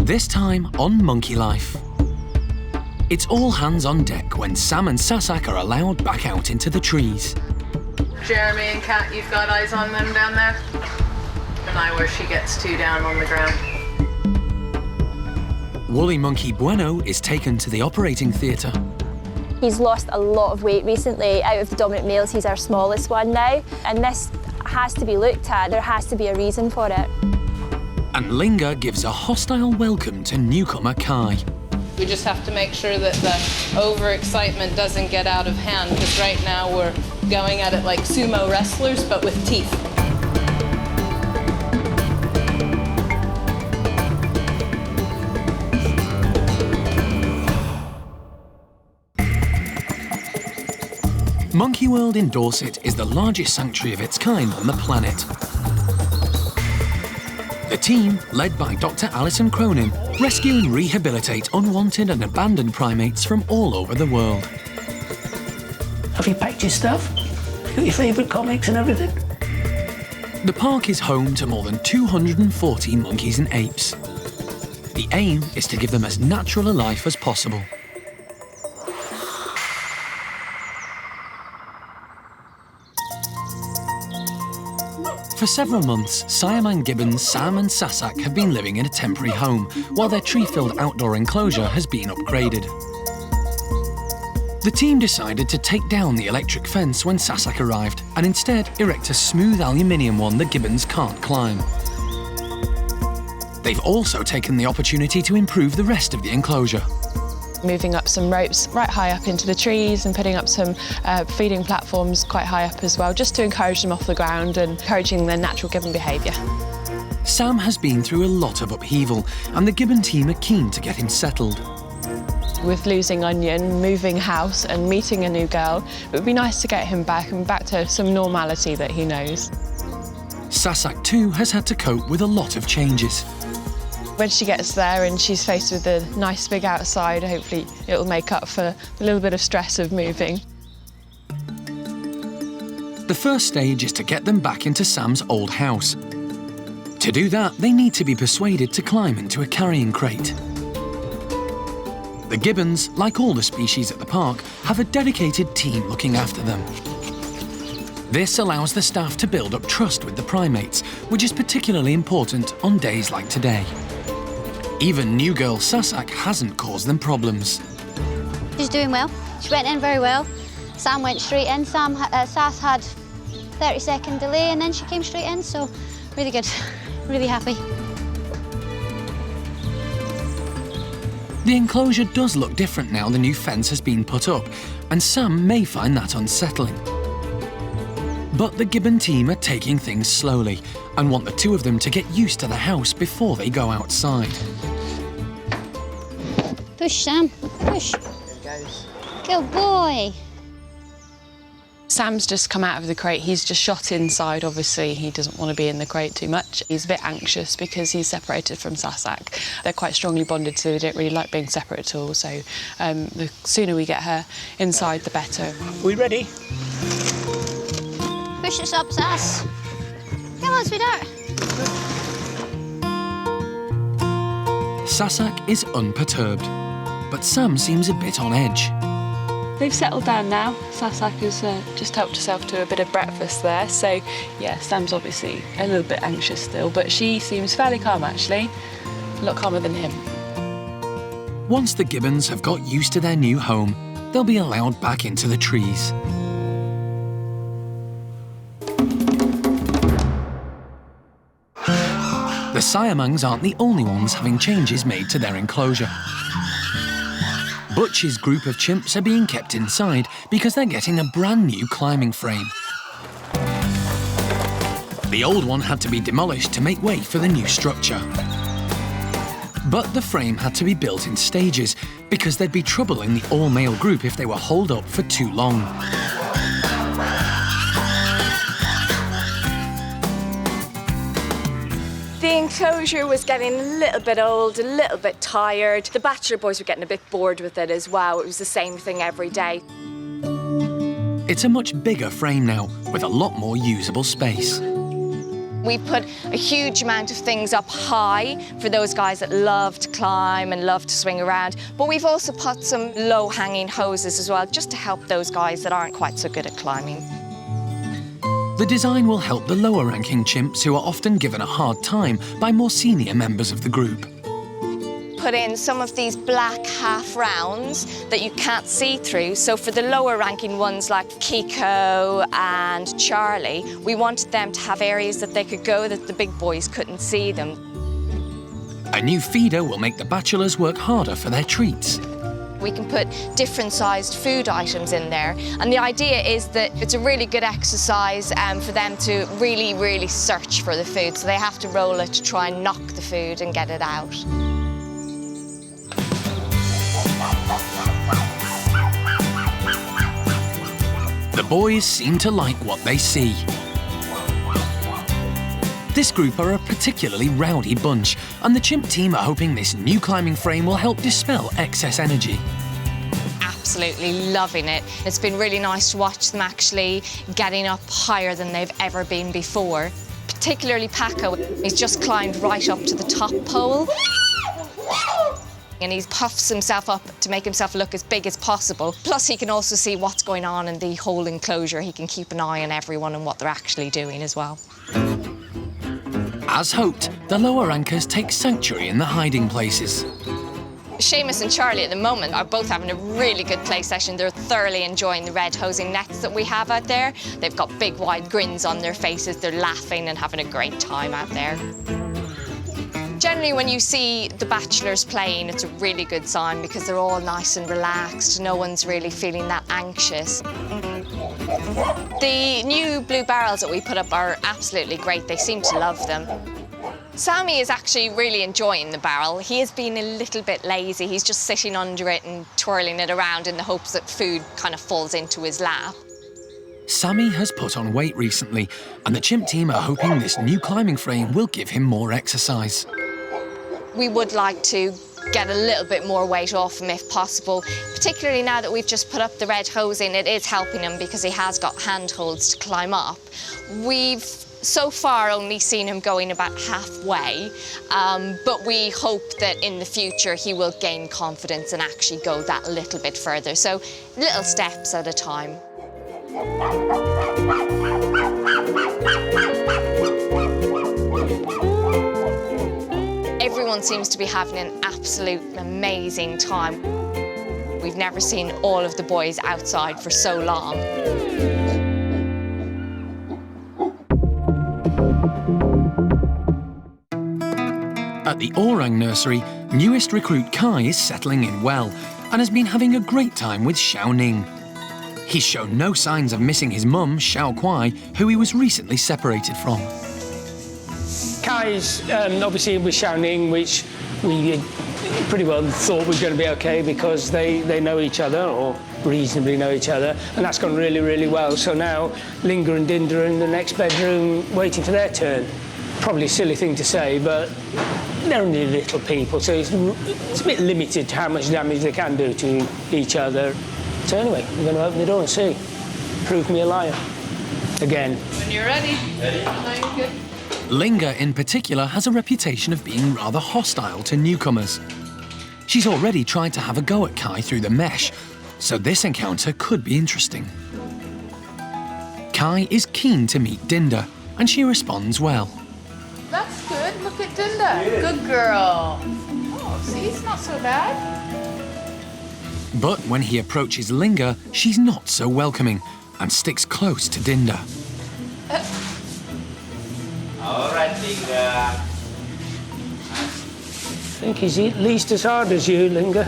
This time on Monkey Life. It's all hands on deck when Sam and Sasak are allowed back out into the trees. Jeremy and Kat, you've got eyes on them down there? An eye where she gets two down on the ground. Woolly monkey Bueno is taken to the operating theatre. He's lost a lot of weight recently. Out of the dominant males, he's our smallest one now. And this has to be looked at. There has to be a reason for it. And Linga gives a hostile welcome to newcomer Kai. We just have to make sure that the overexcitement doesn't get out of hand, because right now we're going at it like sumo wrestlers, but with teeth. Monkey World in Dorset is the largest sanctuary of its kind on the planet. The team, led by Dr. Alison Cronin, rescue and rehabilitate unwanted and abandoned primates from all over the world. Have you packed your stuff? Got your favourite comics and everything? The park is home to more than 240 monkeys and apes. The aim is to give them as natural a life as possible. For several months, Siamang Gibbons, Sam and Sasak have been living in a temporary home, while their tree-filled outdoor enclosure has been upgraded. The team decided to take down the electric fence when Sasak arrived, and instead erect a smooth aluminium one the Gibbons can't climb. They've also taken the opportunity to improve the rest of the enclosure. Moving up some ropes right high up into the trees and putting up some feeding platforms quite high up as well, just to encourage them off the ground and encouraging their natural gibbon behaviour. Sam has been through a lot of upheaval, and the Gibbon team are keen to get him settled. With losing Onion, moving house and meeting a new girl, it would be nice to get him back and back to some normality that he knows. Sasak too has had to cope with a lot of changes. When she gets there and she's faced with the nice big outside, hopefully it'll make up for a little bit of stress of moving. The first stage is to get them back into Sam's old house. To do that, they need to be persuaded to climb into a carrying crate. The Gibbons, like all the species at the park, have a dedicated team looking after them. This allows the staff to build up trust with the primates, which is particularly important on days like today. Even new girl Sasak hasn't caused them problems. She's doing well. She went in very well. Sam went straight in. Sass had 30-second delay and then she came straight in, so really good. Really happy. The enclosure does look different now the new fence has been put up, and Sam may find that unsettling. But the Gibbon team are taking things slowly and want the two of them to get used to the house before they go outside. Push, Sam. Push. There he goes. Good boy. Sam's just come out of the crate. He's just shot inside, obviously. He doesn't want to be in the crate too much. He's a bit anxious because he's separated from Sasak. They're quite strongly bonded, so they don't really like being separate at all. So the sooner we get her inside, the better. We ready? Push us up, Sass. Come on, sweetheart. Sasak is unperturbed, but Sam seems a bit on edge. They've settled down now. Sasak has just helped herself to a bit of breakfast there. So, yeah, Sam's obviously a little bit anxious still, but she seems fairly calm, actually. A lot calmer than him. Once the Gibbons have got used to their new home, they'll be allowed back into the trees. The Siamangs aren't the only ones having changes made to their enclosure. Butch's group of chimps are being kept inside because they're getting a brand new climbing frame. The old one had to be demolished to make way for the new structure. But the frame had to be built in stages because there'd be trouble in the all-male group if they were holed up for too long. The enclosure was getting a little bit old, a little bit tired. The bachelor boys were getting a bit bored with it as well. It was the same thing every day. It's a much bigger frame now, with a lot more usable space. We put a huge amount of things up high for those guys that love to climb and love to swing around. But we've also put some low-hanging hoses as well, just to help those guys that aren't quite so good at climbing. The design will help the lower-ranking chimps who are often given a hard time by more senior members of the group. Put in some of these black half rounds that you can't see through. So for the lower ranking ones like Kiko and Charlie, we wanted them to have areas that they could go that the big boys couldn't see them. A new feeder will make the bachelors work harder for their treats. We can put different sized food items in there. And the idea is that it's a really good exercise for them to really search for the food. So they have to roll it to try and knock the food and get it out. The boys seem to like what they see. This group are a particularly rowdy bunch, and the chimp team are hoping this new climbing frame will help dispel excess energy. Absolutely loving it. It's been really nice to watch them actually getting up higher than they've ever been before. Particularly Paco, he's just climbed right up to the top pole. And he puffs himself up to make himself look as big as possible. Plus, he can also see what's going on in the whole enclosure. He can keep an eye on everyone and what they're actually doing as well. As hoped, the lower anchors take sanctuary in the hiding places. Seamus and Charlie at the moment are both having a really good play session. They're thoroughly enjoying the red hosing nets that we have out there. They've got big wide grins on their faces. They're laughing and having a great time out there. Generally, when you see the bachelors playing, it's a really good sign because they're all nice and relaxed. No one's really feeling that anxious. The new blue barrels that we put up are absolutely great. They seem to love them. Sammy is actually really enjoying the barrel. He is being a little bit lazy. He's just sitting under it and twirling it around in the hopes that food kind of falls into his lap. Sammy has put on weight recently, and the chimp team are hoping this new climbing frame will give him more exercise. We would like to get a little bit more weight off him if possible, particularly now that we've just put up the red hosing. It is helping him because he has got handholds to climb up. We've so far only seen him going about halfway, but we hope that in the future he will gain confidence and actually go that little bit further. So little steps at a time. Everyone seems to be having an absolute amazing time. We've never seen all of the boys outside for so long. At the Orang nursery, newest recruit Kai is settling in well and has been having a great time with Xiao Ning. He's shown no signs of missing his mum, Xiao Kuai, who he was recently separated from. Kai's obviously with Xiao Ning, which we pretty well thought was going to be okay because they know each other, or reasonably know each other, and that's gone really well. So now Linga and Dinda are in the next bedroom waiting for their turn. Probably a silly thing to say, but they're only little people, so it's a bit limited to how much damage they can do to each other. So anyway, we're going to open the door and see. Prove me a liar. Again. When you're ready. Ready. No, you're good. Linga, in particular, has a reputation of being rather hostile to newcomers. She's already tried to have a go at Kai through the mesh, so this encounter could be interesting. Kai is keen to meet Dinda, and she responds well. That's good. Look at Dinda. Good girl. Oh, see, it's not so bad. But when he approaches Linga, she's not so welcoming and sticks close to Dinda. All right, Linga. I think he's at least as hard as you, Linga.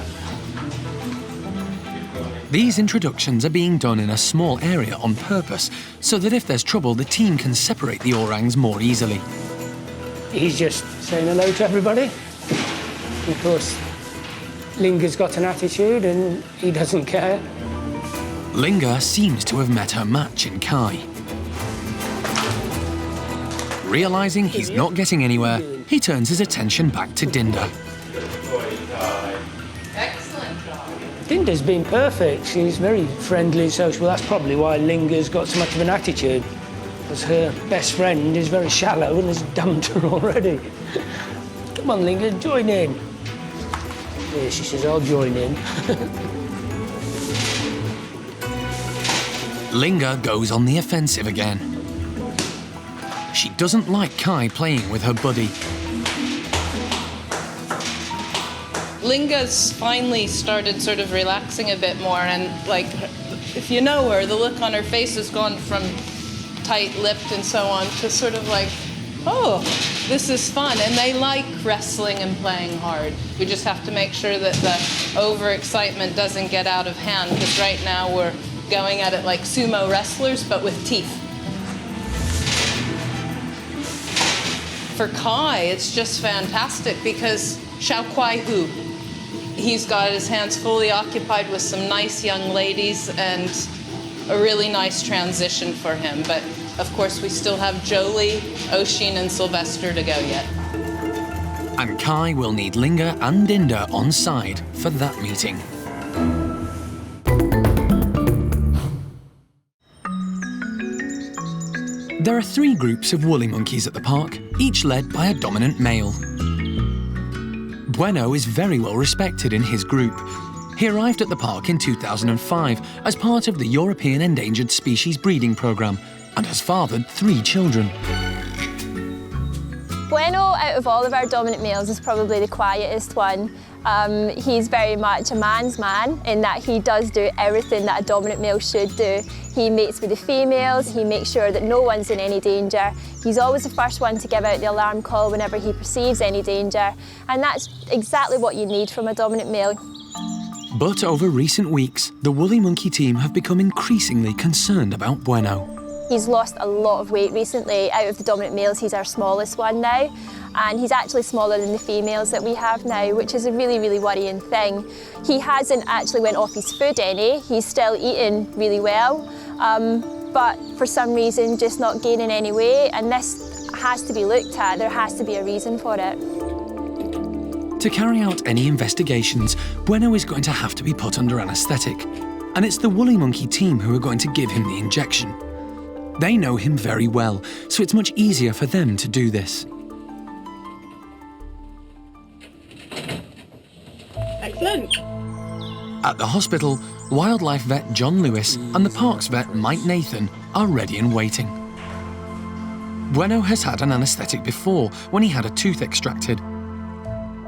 These introductions are being done in a small area on purpose, so that if there's trouble, the team can separate the orangs more easily. He's just saying hello to everybody. Of course, Linga's got an attitude and he doesn't care. Linga seems to have met her match in Kai. Realising he's not getting anywhere, he turns his attention back to Dinda. Excellent job. Dinda's been perfect. She's very friendly and sociable. That's probably why Linga's got so much of an attitude. because her best friend is very shallow and has dumped her already. Come on, Linga, join in. Yeah, she says, I'll join in. Linga goes on the offensive again. She doesn't like Kai playing with her buddy. Linga's finally started sort of relaxing a bit more, and like, if you know her, the look on her face has gone from tight-lipped and so on to sort of like, oh, this is fun. And they like wrestling and playing hard. We just have to make sure that the overexcitement doesn't get out of hand, because right now we're going at it like sumo wrestlers, but with teeth. For Kai, it's just fantastic because Xiao Kuai Hu, he's got his hands fully occupied with some nice young ladies and a really nice transition for him. But of course, we still have Jolie, Oshin, and Sylvester to go yet. And Kai will need Linga and Dinda on side for that meeting. There are 3 groups of woolly monkeys at the park, each led by a dominant male. Bueno is very well respected in his group. He arrived at the park in 2005 as part of the European Endangered Species Breeding Programme and has fathered 3 children. Bueno, out of all of our dominant males, is probably the quietest one. He's very much a man's man in that he does do everything that a dominant male should do. He mates with the females, he makes sure that no one's in any danger. He's always the first one to give out the alarm call whenever he perceives any danger, and that's exactly what you need from a dominant male. But over recent weeks, the woolly monkey team have become increasingly concerned about Bueno. He's lost a lot of weight recently. Out of the dominant males, he's our smallest one now. And he's actually smaller than the females that we have now, which is a really, really worrying thing. He hasn't actually went off his food any. He's still eating really well, but for some reason just not gaining any weight. And this has to be looked at. There has to be a reason for it. To carry out any investigations, Bueno is going to have to be put under anaesthetic. And it's the woolly monkey team who are going to give him the injection. They know him very well, so it's much easier for them to do this. Excellent. At the hospital, wildlife vet John Lewis and the parks vet Mike Nathan are ready and waiting. Bueno has had an anaesthetic before when he had a tooth extracted.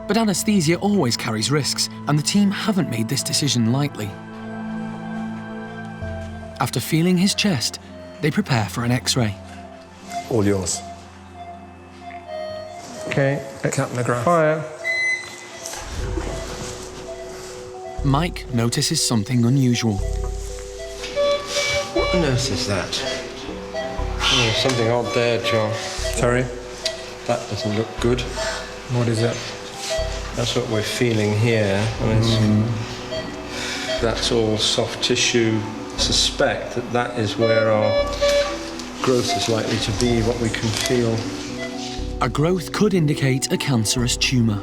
But anaesthesia always carries risks, and the team haven't made this decision lightly. After feeling his chest, they prepare for an X-ray. All yours. Okay. Capnograph. Fire. Mike notices something unusual. What on earth is that? Oh, something odd there, John. Sorry? That doesn't look good. What is it? That's what we're feeling here. And that's all soft tissue. I suspect that that is where our growth is likely to be, what we can feel. A growth could indicate a cancerous tumour.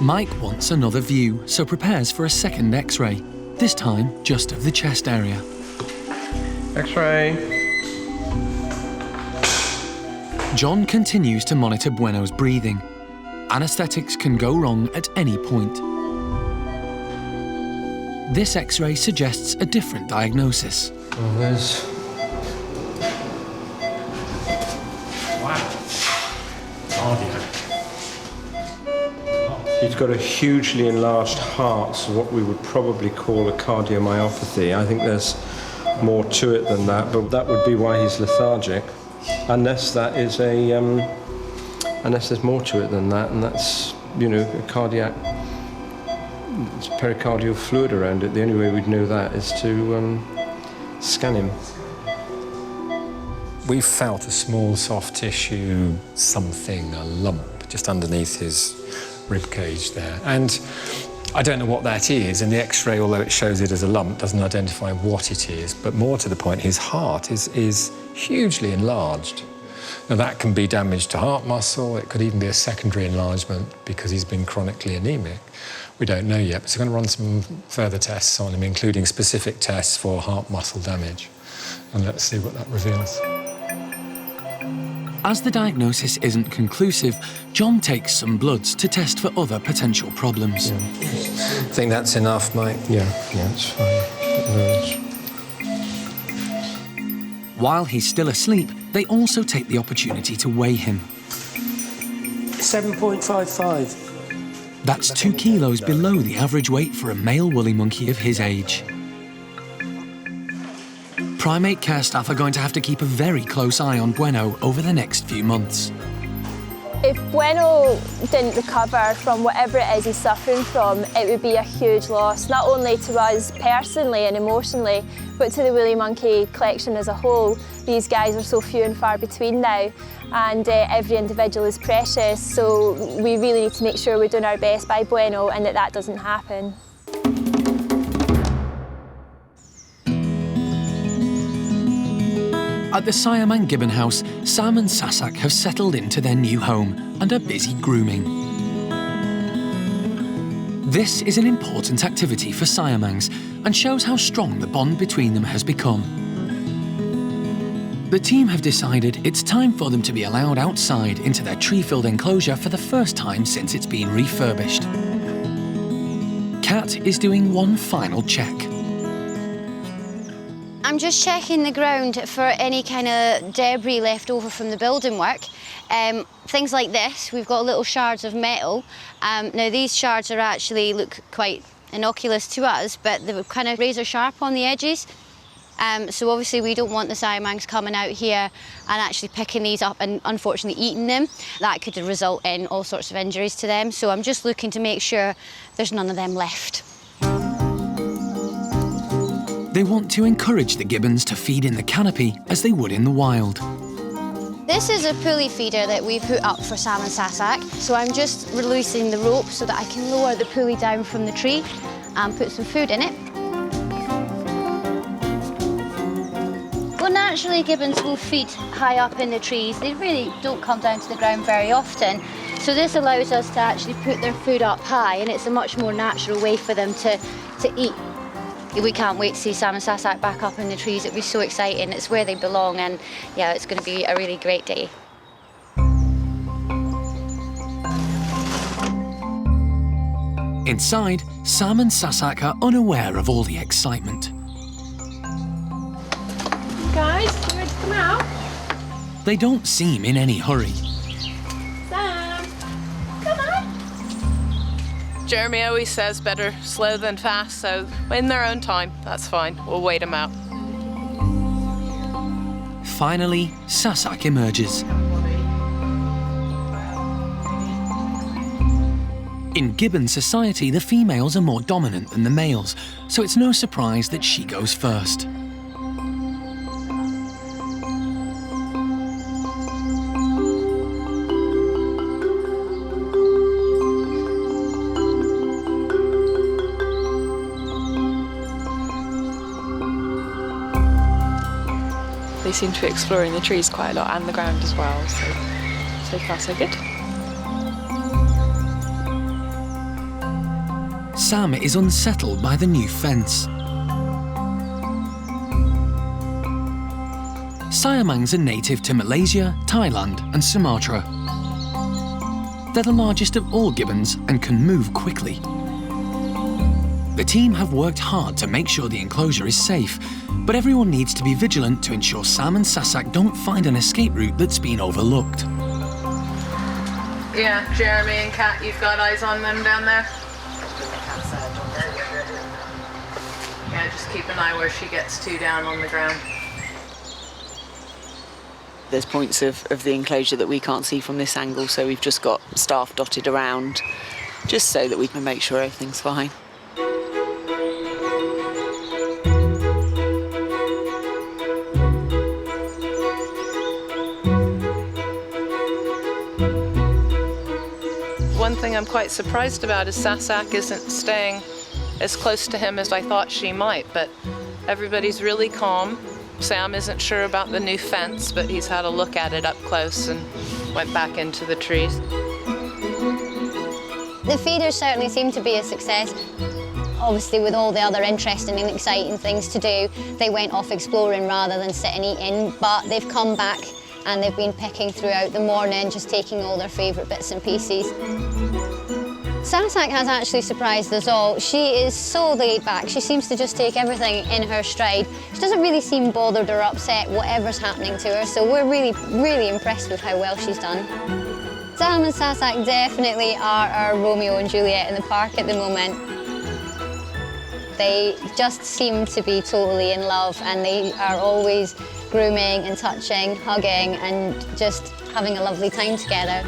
Mike wants another view, so prepares for a second X-ray, this time just of the chest area. X-ray. John continues to monitor Bueno's breathing. Anaesthetics can go wrong at any point. This X-ray suggests a different diagnosis. Oh, there's... Wow. Cardiac. He's got a hugely enlarged heart, so what we would probably call a cardiomyopathy. I think there's more to it than that, but that would be why he's lethargic. Unless that is a... unless there's more to it than that, and that's, you know, a cardiac... It's pericardial fluid around it. The only way we'd know that is to scan him. We felt a small soft tissue something, a lump, just underneath his rib cage there. And I don't know what that is, and the X-ray, although it shows it as a lump, doesn't identify what it is. But more to the point, his heart is hugely enlarged. Now, that can be damage to heart muscle. It could even be a secondary enlargement because he's been chronically anemic. We don't know yet, but so we're going to run some further tests on him, including specific tests for heart muscle damage. And let's see what that reveals. As the diagnosis isn't conclusive, John takes some bloods to test for other potential problems. I think that's enough, mate. Yeah, it's fine. While he's still asleep, they also take the opportunity to weigh him. 7.55. That's 2 kilos below the average weight for a male woolly monkey of his age. Primate care staff are going to have to keep a very close eye on Bueno over the next few months. If Bueno didn't recover from whatever it is he's suffering from, it would be a huge loss, not only to us personally and emotionally, but to the woolly monkey collection as a whole. These guys are so few and far between now, and every individual is precious, so we really need to make sure we're doing our best by Bueno and that doesn't happen. At the Siamang Gibbon house, Sam and Sasak have settled into their new home and are busy grooming. This is an important activity for Siamangs and shows how strong the bond between them has become. The team have decided it's time for them to be allowed outside into their tree-filled enclosure for the first time since it's been refurbished. Kat is doing one final check. I'm just checking the ground for any kind of debris left over from the building work. Things like this, we've got little shards of metal. Now these shards are actually look quite innocuous to us, but they're kind of razor sharp on the edges. So obviously we don't want the Siamangs coming out here and actually picking these up and unfortunately eating them. That could result in all sorts of injuries to them. So I'm just looking to make sure there's none of them left. They want to encourage the Gibbons to feed in the canopy as they would in the wild. This is a pulley feeder that we put up for Sam and Sasak. So I'm just releasing the rope so that I can lower the pulley down from the tree and put some food in it. Well, naturally, Gibbons will feed high up in the trees. They really don't come down to the ground very often. So this allows us to actually put their food up high, and it's a much more natural way for them to eat. We can't wait to see Sam and Sasak back up in the trees. It'll be so exciting. It's where they belong, and yeah, it's going to be a really great day. Inside, Sam and Sasak are unaware of all the excitement. Guys, you ready to come out? They don't seem in any hurry. Sam, come on. Jeremy always says better slow than fast, so in their own time, that's fine. We'll wait them out. Finally, Sasak emerges. In Gibbon society, the females are more dominant than the males, so it's no surprise that she goes first. They seem to be exploring the trees quite a lot and the ground as well, so far so good. Sam is unsettled by the new fence. Siamangs are native to Malaysia, Thailand and Sumatra. They're the largest of all gibbons and can move quickly. The team have worked hard to make sure the enclosure is safe, but everyone needs to be vigilant to ensure Sam and Sasak don't find an escape route that's been overlooked. Yeah, Jeremy and Kat, you've got eyes on them down there? Yeah, just keep an eye where she gets to down on the ground. There's points of the enclosure that we can't see from this angle, so we've just got staff dotted around, just so that we can make sure everything's fine. One thing I'm quite surprised about is Sasak isn't staying as close to him as I thought she might, but everybody's really calm. Sam isn't sure about the new fence, but he's had a look at it up close and went back into the trees. The feeders certainly seem to be a success. Obviously, with all the other interesting and exciting things to do, they went off exploring rather than sitting eating, but they've come back and they've been picking throughout the morning, just taking all their favourite bits and pieces. Sasak has actually surprised us all. She is so laid back. She seems to just take everything in her stride. She doesn't really seem bothered or upset whatever's happening to her, so we're really, really impressed with how well she's done. Sam and Sasak definitely are our Romeo and Juliet in the park at the moment. They just seem to be totally in love, and they are always grooming and touching, hugging, and just having a lovely time together.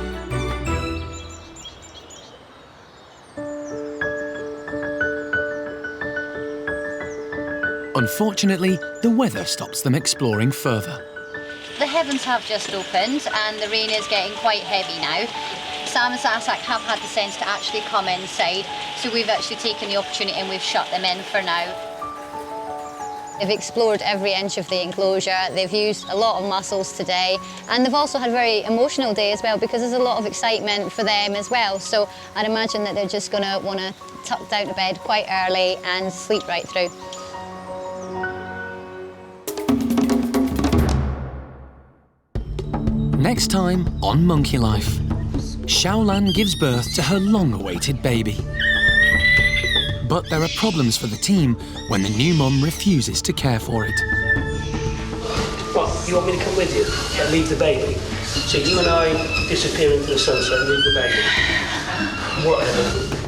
Unfortunately, the weather stops them exploring further. The heavens have just opened and the rain is getting quite heavy now. Sam and Sasak have had the sense to actually come inside, so we've actually taken the opportunity and we've shut them in for now. They've explored every inch of the enclosure, they've used a lot of muscles today, and they've also had a very emotional day as well because there's a lot of excitement for them as well. So I'd imagine that they're just going to want to tuck down to bed quite early and sleep right through. Next time on Monkey Life, Xiaolan gives birth to her long-awaited baby. But there are problems for the team when the new mum refuses to care for it. What, you want me to come with you and leave the baby? So you and I disappear into the sunset and leave the baby? Whatever.